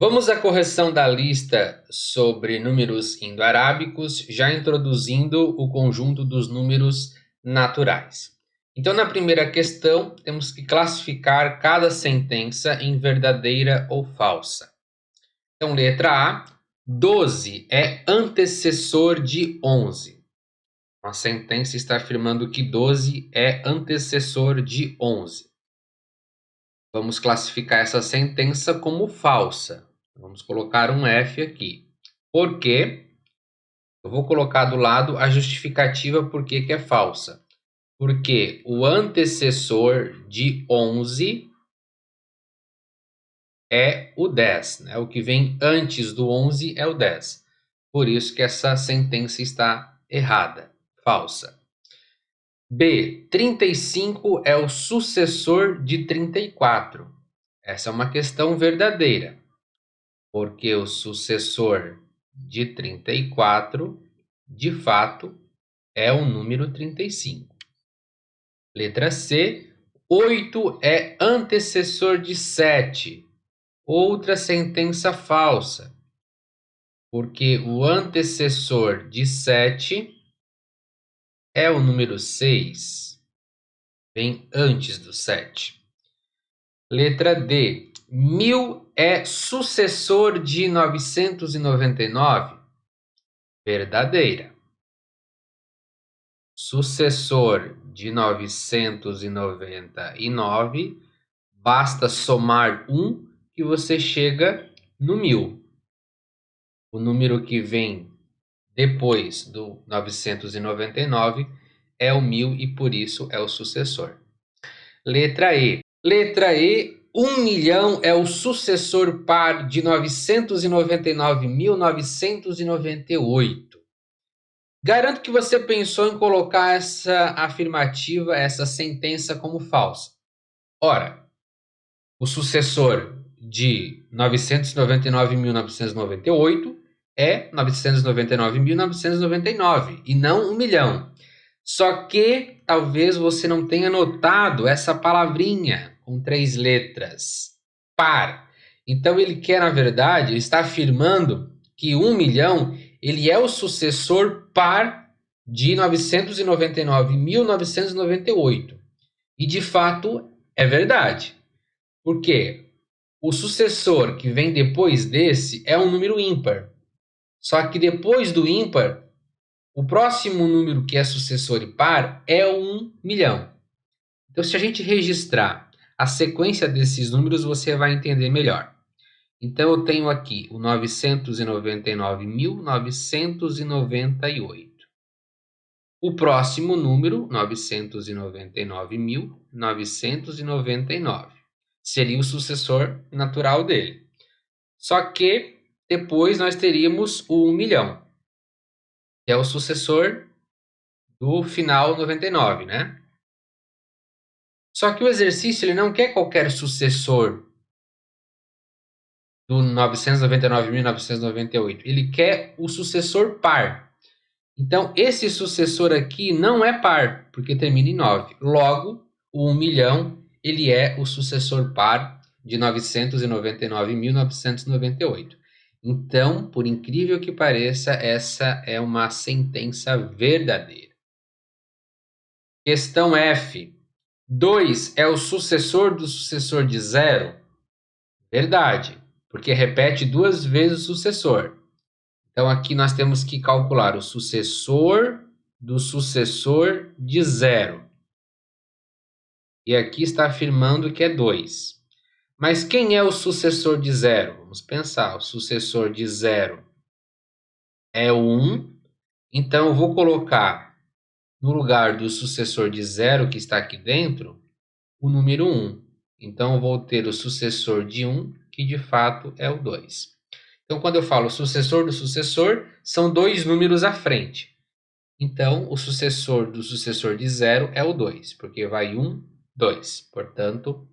Vamos à correção da lista sobre números indo-arábicos, já introduzindo o conjunto dos números naturais. Então, na primeira questão, temos que classificar cada sentença em verdadeira ou falsa. Então, letra A, 12 é antecessor de 11. A sentença está afirmando que 12 é antecessor de 11. Vamos classificar essa sentença como falsa. Vamos colocar um F aqui. Por quê? Eu vou colocar do lado a justificativa por que é falsa. Porque o antecessor de 11 é o 10, né? O que vem antes do 11 é o 10. Por isso que essa sentença está errada, falsa. B, 35 é o sucessor de 34. Essa é uma questão verdadeira, porque o sucessor de 34, de fato, é o número 35. Letra C, 8 é antecessor de 7. Outra sentença falsa, porque o antecessor de 7 é o número 6, vem antes do 7. Letra D, 1000 é sucessor de 999? Verdadeira. Sucessor de 999, basta somar 1 que você chega no 1000. O número que vem depois do 999 é o 1000 e por isso é o sucessor. Letra E. Letra E, 1 milhão é o sucessor par de 999.998. Garanto que você pensou em colocar essa afirmativa, essa sentença como falsa. Ora, o sucessor de 999.998 é 999.999 e não 1 milhão. Só que talvez você não tenha notado essa palavrinha com 3 letras, par. Então ele quer, na verdade, ele está afirmando que 1 milhão ele é o sucessor par de 999.998. E de fato é verdade. Por quê? O sucessor que vem depois desse é um número ímpar. Só que depois do ímpar, o próximo número que é sucessor e par é 1 milhão. Então, se a gente registrar a sequência desses números, você vai entender melhor. Então, eu tenho aqui o 999.998. O próximo número, 999.999, seria o sucessor natural dele. Só que depois nós teríamos o 1 milhão, que é o sucessor do final 99, né? Só que o exercício ele não quer qualquer sucessor do 999.998. Ele quer o sucessor par. Então, esse sucessor aqui não é par, porque termina em 9. Logo, o 1 milhão ele é o sucessor par de 999.998. Então, por incrível que pareça, essa é uma sentença verdadeira. Questão F. 2 é o sucessor do sucessor de 0? Verdade, porque repete 2 vezes o sucessor. Então, aqui nós temos que calcular o sucessor do sucessor de 0. E aqui está afirmando que é 2. Mas quem é o sucessor de 0? Vamos pensar, o sucessor de 0 é o 1. Então, eu vou colocar no lugar do sucessor de 0 que está aqui dentro, o número 1. Então, eu vou ter o sucessor de 1, que de fato é o 2. Então, quando eu falo sucessor do sucessor, são 2 números à frente. Então, o sucessor do sucessor de 0 é o 2, porque vai 1, 2. Portanto,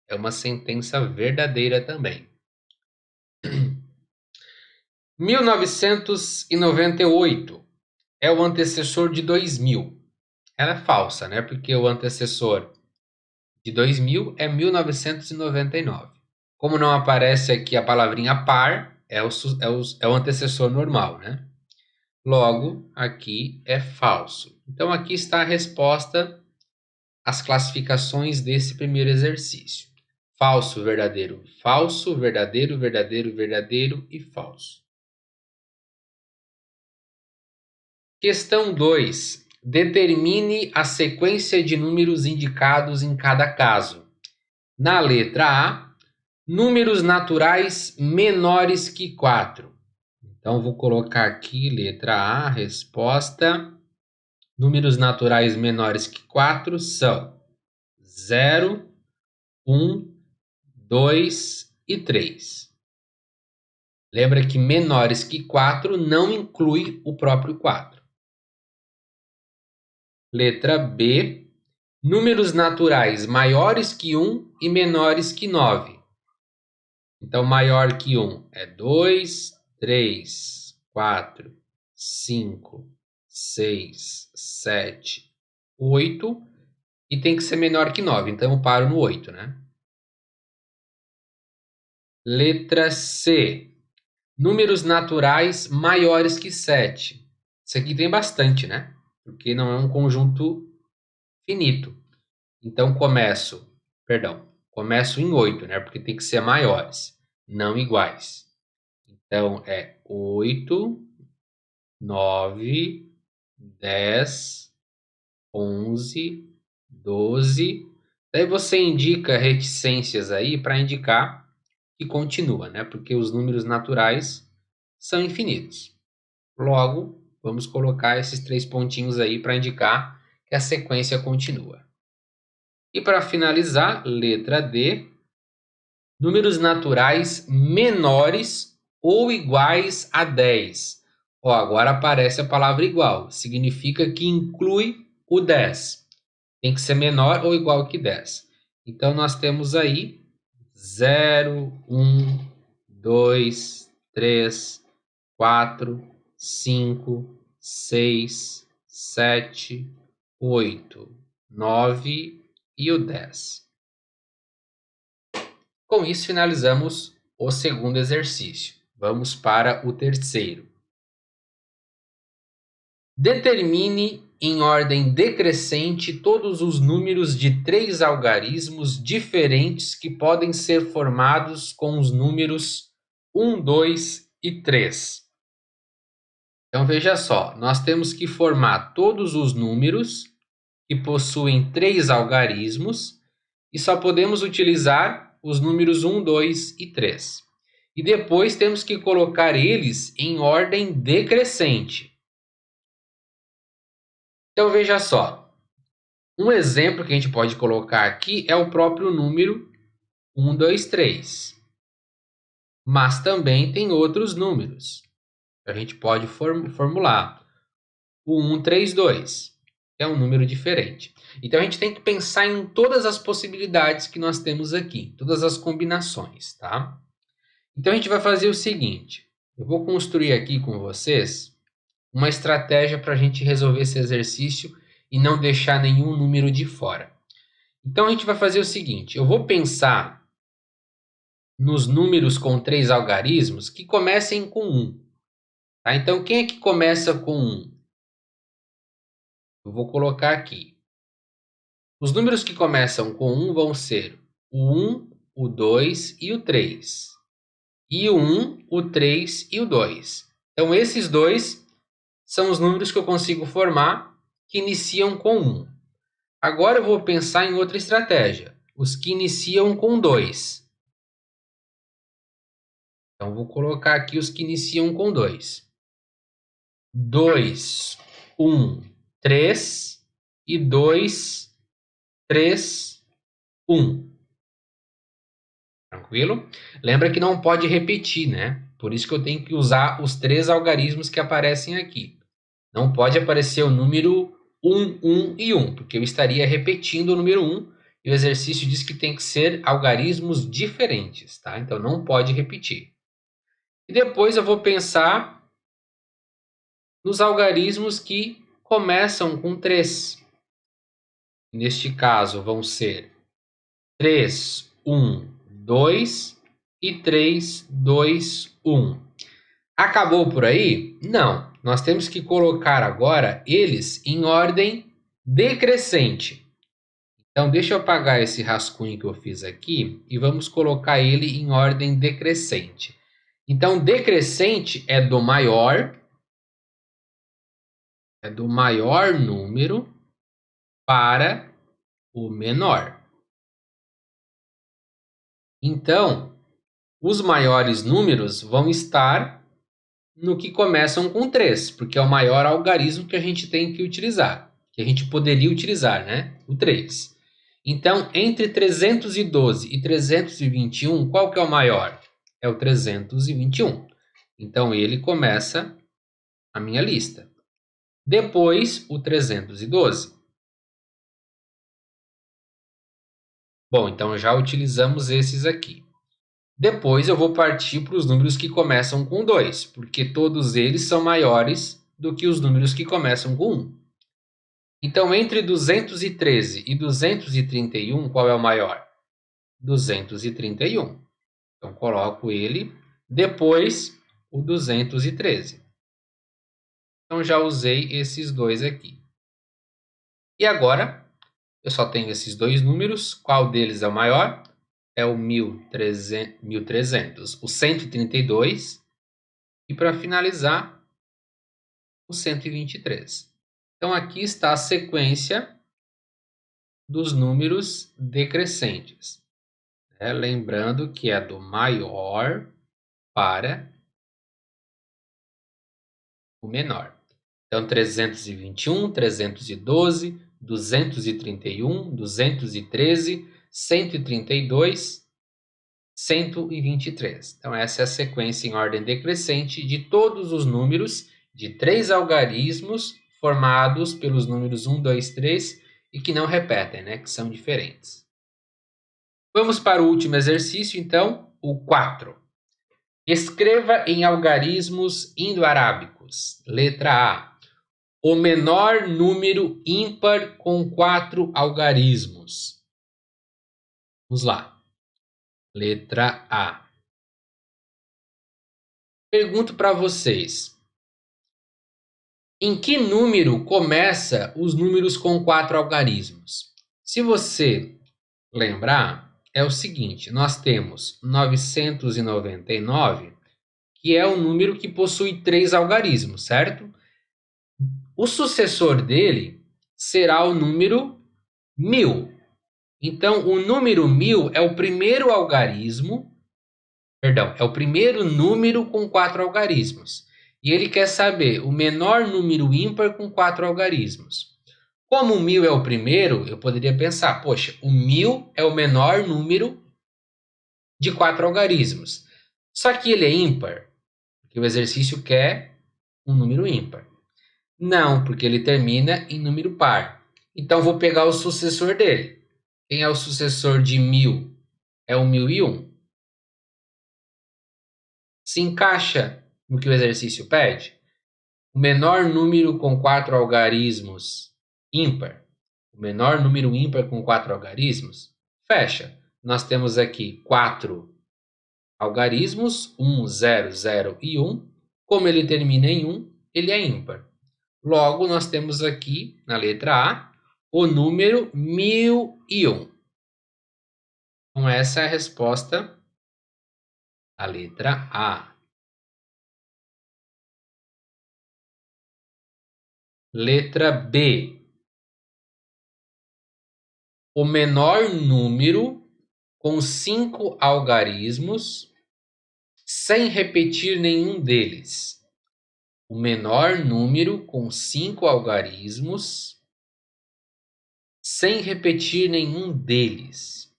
é uma sentença verdadeira também. 1998 é o antecessor de 2000. Ela é falsa, né? Porque o antecessor de 2000 é 1999. Como não aparece aqui a palavrinha par, é o antecessor normal, né? Logo, aqui é falso. Então, aqui está a resposta às classificações desse primeiro exercício. Falso, verdadeiro, verdadeiro, verdadeiro e falso. Questão 2. Determine a sequência de números indicados em cada caso. Na letra A, números naturais menores que 4. Então, vou colocar aqui, letra A, resposta. Números naturais menores que 4 são 0, 1, 2 e 3. Lembra que menores que 4 não inclui o próprio 4. Letra B. Números naturais maiores que 1 e menores que 9. Então, maior que 1 é 2, 3, 4, 5, 6, 7, 8. E tem que ser menor que 9. Então, eu paro no 8, né? Letra C. Números naturais maiores que 7. Isso aqui tem bastante, né? Porque não é um conjunto finito. Então, começo em 8, né? Porque tem que ser maiores, não iguais. Então, é 8, 9, 10, 11, 12. Daí você indica reticências aí para indicar que continua, né? Porque os números naturais são infinitos. Logo, vamos colocar esses 3 pontinhos aí para indicar que a sequência continua. E para finalizar, letra D, números naturais menores ou iguais a 10. Ó, agora aparece a palavra igual, significa que inclui o 10. Tem que ser menor ou igual que 10. Então, nós temos aí 0, 1, 2, 3, 4, 5, 6, 7, 8, 9 e o 10. Com isso, finalizamos o segundo exercício. Vamos para o terceiro. Determine em ordem decrescente todos os números de 3 algarismos diferentes que podem ser formados com os números 1, 2 e 3. Então veja só, nós temos que formar todos os números que possuem 3 algarismos e só podemos utilizar os números 1, 2 e 3. E depois temos que colocar eles em ordem decrescente. Então veja só, um exemplo que a gente pode colocar aqui é o próprio número 1, 2, 3. Mas também tem outros números. A gente pode formular o 1, 3, 2. É um número diferente. Então a gente tem que pensar em todas as possibilidades que nós temos aqui, todas as combinações, tá? Então a gente vai fazer o seguinte, eu vou construir aqui com vocês uma estratégia para a gente resolver esse exercício e não deixar nenhum número de fora. Então a gente vai fazer o seguinte, eu vou pensar nos números com 3 algarismos que comecem com 1. Tá? Então quem é que começa com 1? Eu vou colocar aqui. Os números que começam com 1 vão ser o 1, o 2 e o 3. E o 1, o 3 e o 2. Então esses dois são os números que eu consigo formar que iniciam com 1. Agora eu vou pensar em outra estratégia. Os que iniciam com 2. Então vou colocar aqui os que iniciam com 2. 2, 1, 3 e 2, 3, 1. Tranquilo? Lembra que não pode repetir, né? Por isso que eu tenho que usar os 3 algarismos que aparecem aqui. Não pode aparecer o número 1, 1 e 1, porque eu estaria repetindo o número 1 e o exercício diz que tem que ser algarismos diferentes, tá? Então não pode repetir. E depois eu vou pensar nos algarismos que começam com 3. Neste caso vão ser 3, 1, 2 e 3, 2, 1. Acabou por aí? Não. Nós temos que colocar agora eles em ordem decrescente. Então, deixa eu apagar esse rascunho que eu fiz aqui e vamos colocar ele em ordem decrescente. Então, decrescente é do maior número para o menor. Então, os maiores números vão estar no que começam com 3, porque é o maior algarismo que a gente tem que utilizar, que a gente poderia utilizar, né? O 3. Então, entre 312 e 321, qual que é o maior? É o 321. Então, ele começa a minha lista. Depois, o 312. Bom, então já utilizamos esses aqui. Depois eu vou partir para os números que começam com 2, porque todos eles são maiores do que os números que começam com 1. Então, entre 213 e 231, qual é o maior? 231. Então, coloco ele depois o 213. Então, já usei esses dois aqui. E agora, eu só tenho esses dois números. Qual deles é o maior? É o 1300, o 132. E para finalizar, o 123. Então, aqui está a sequência dos números decrescentes. Lembrando que é do maior para o menor. Então, 321, 312, 231, 213, 132, 123. Então, essa é a sequência em ordem decrescente de todos os números de 3 algarismos formados pelos números 1, 2, 3 e que não repetem, né? Que são diferentes. Vamos para o último exercício, então, o 4. Escreva em algarismos indo-arábicos. Letra A. O menor número ímpar com 4 algarismos. Vamos lá. Letra A. Pergunto para vocês. Em que número começa os números com 4 algarismos? Se você lembrar, é o seguinte, nós temos 999, que é o número que possui 3 algarismos, certo? O sucessor dele será o número 1000. Então, o número 1000 é o primeiro algarismo, é o primeiro número com 4 algarismos. E ele quer saber o menor número ímpar com 4 algarismos. Como o 1000 é o primeiro, eu poderia pensar, poxa, o 1000 é o menor número de 4 algarismos. Só que ele é ímpar, porque o exercício quer um número ímpar. Não, porque ele termina em número par. Então, vou pegar o sucessor dele. Quem é o sucessor de 1000? É o 1001. Se encaixa no que o exercício pede? O menor número com 4 algarismos ímpar. O menor número ímpar com 4 algarismos? Fecha. Nós temos aqui 4 algarismos, 1, 0, 0 e 1. Como ele termina em 1, ele é ímpar. Logo, nós temos aqui, na letra A, o número 1001. Então, essa é a resposta à letra A. Letra B. O menor número com 5 algarismos sem repetir nenhum deles. O menor número com 5 algarismos sem repetir nenhum deles.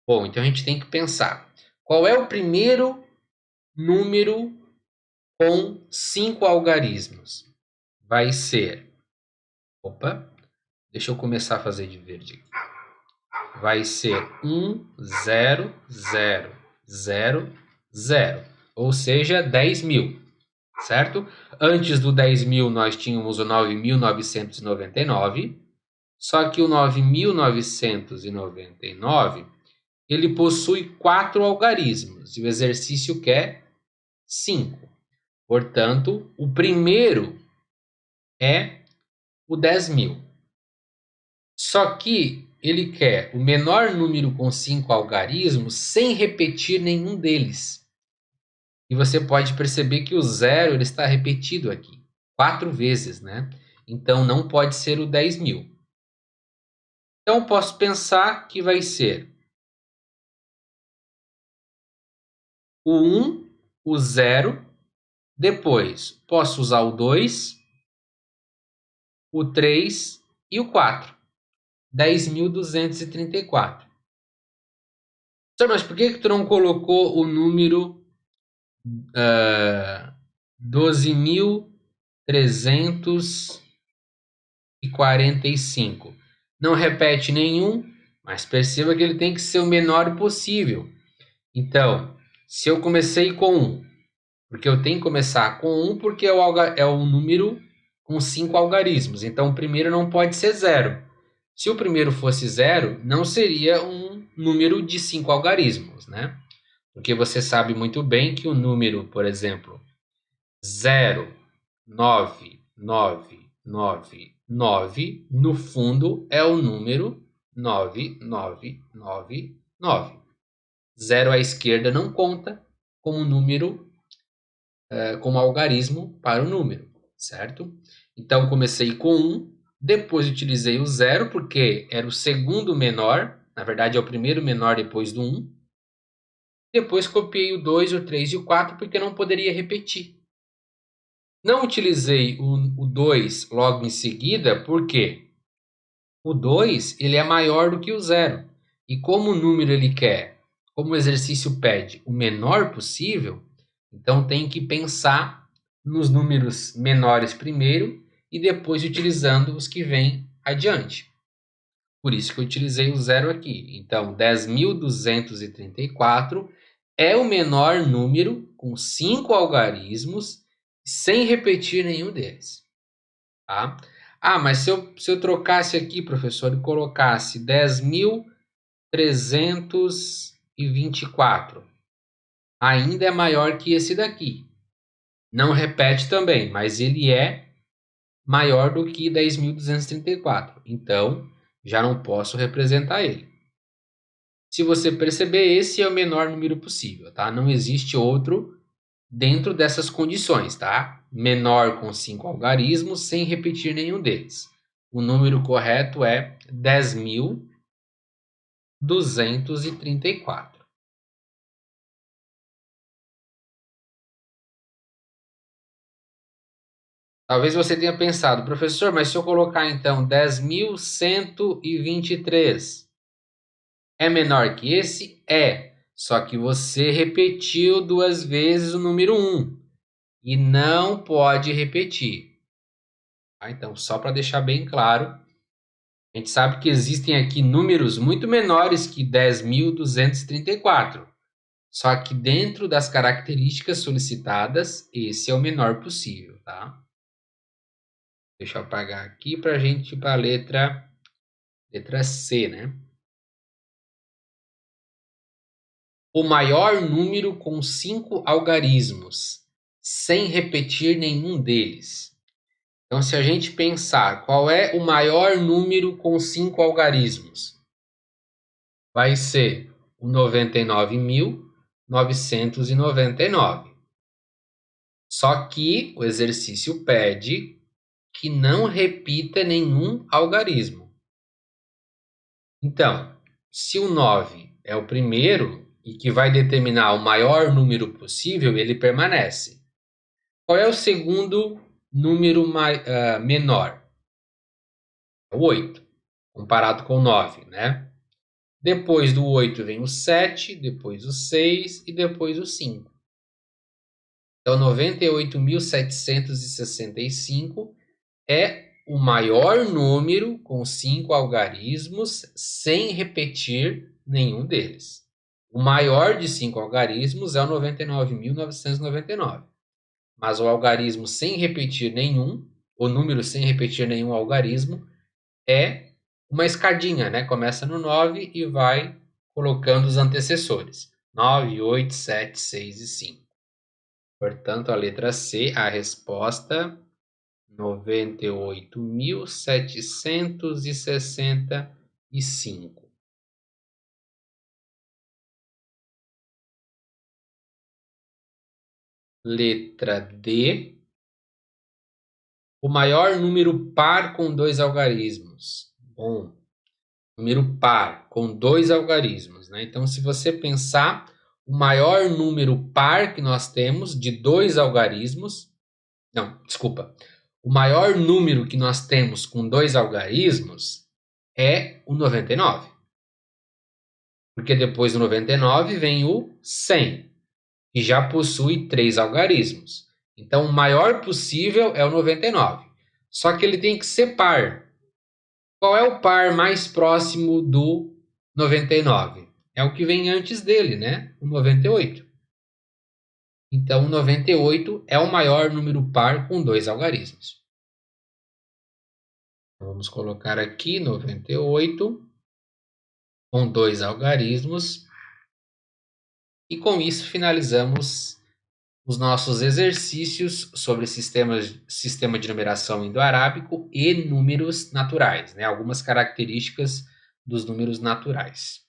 Bom, então a gente tem que pensar. Qual é o primeiro número com 5 algarismos? Vai ser... Opa, deixa eu começar a fazer de verde aqui. Vai ser 1, 0, 0, 0, 0. Ou seja, 10.000, certo? Antes do 10.000 nós tínhamos o 9.999. Só que o 9.999 ele possui 4 algarismos e o exercício quer 5. Portanto, o primeiro é o 10.000. Só que ele quer o menor número com 5 algarismos sem repetir nenhum deles. E você pode perceber que o zero ele está repetido aqui 4 vezes, né? Então não pode ser o 10.000. Então posso pensar que vai ser o 1, o 0, depois posso usar o 2, o 3 e o 4. 10.234. Mas por que tu não colocou o número 12.345? Não repete nenhum, mas perceba que ele tem que ser o menor possível. Então, se eu comecei com 1, porque eu tenho que começar com 1 porque é o número com 5 algarismos. Então, o primeiro não pode ser 0. Se o primeiro fosse 0, não seria um número de 5 algarismos, né? Porque você sabe muito bem que o número, por exemplo, 0, 9, 9, 9, 9, no fundo é o número 9, 9, 9, 9. 0 à esquerda não conta como número, como algarismo para o número, certo? Então, comecei com 1, depois utilizei o 0, porque era o segundo menor, na verdade é o primeiro menor depois do 1. Depois copiei o 2, o 3 e o 4, porque não poderia repetir. Não utilizei o 2 logo em seguida, porque o 2 ele é maior do que o 0. E como o número ele quer, como o exercício pede, o menor possível, então tem que pensar nos números menores primeiro e depois utilizando os que vêm adiante. Por isso que eu utilizei o 0 aqui. Então, 10.234 é o menor número com 5 algarismos sem repetir nenhum deles. Tá? Ah, mas se eu trocasse aqui, professor, e colocasse 10.324, ainda é maior que esse daqui. Não repete também, mas ele é maior do que 10.234. Então, já não posso representar ele. Se você perceber, esse é o menor número possível, tá? Não existe outro dentro dessas condições, tá? Menor com 5 algarismos, sem repetir nenhum deles. O número correto é 10.234. Talvez você tenha pensado, professor, mas se eu colocar então 10.123, é menor que esse? É. Só que você repetiu 2 vezes o número 1 e não pode repetir. Tá? Então, só para deixar bem claro, a gente sabe que existem aqui números muito menores que 10.234. Só que dentro das características solicitadas, esse é o menor possível, tá? Deixa eu apagar aqui para a gente ir para a letra C, né? O maior número com 5 algarismos, sem repetir nenhum deles. Então, se a gente pensar qual é o maior número com 5 algarismos, vai ser o 99.999. Só que o exercício pede que não repita nenhum algarismo. Então, se o 9 é o primeiro e que vai determinar o maior número possível, ele permanece. Qual é o segundo número menor? O 8, comparado com o 9, né? Depois do 8 vem o 7, depois o 6 e depois o 5. Então, 98.765 é o maior número com 5 algarismos sem repetir nenhum deles. O maior de 5 algarismos é o 99.999. Mas o algarismo sem repetir nenhum, o número sem repetir nenhum algarismo, é uma escadinha, né? Começa no 9 e vai colocando os antecessores. 9, 8, 7, 6 e 5. Portanto, a letra C, a resposta 98.765. Letra D. O maior número par com dois algarismos. Bom, número par com dois algarismos, né? Então, se você pensar, o maior número par que nós temos de dois algarismos. Não, desculpa. O maior número que nós temos com dois algarismos é o 99. Porque depois do 99 vem o 100, que já possui três algarismos. Então, o maior possível é o 99. Só que ele tem que ser par. Qual é o par mais próximo do 99? É o que vem antes dele, né? O 98. Então, o 98 é o maior número par com dois algarismos. Vamos colocar aqui 98 com dois algarismos. E com isso finalizamos os nossos exercícios sobre sistema de numeração indo-arábico e números naturais, né? Algumas características dos números naturais.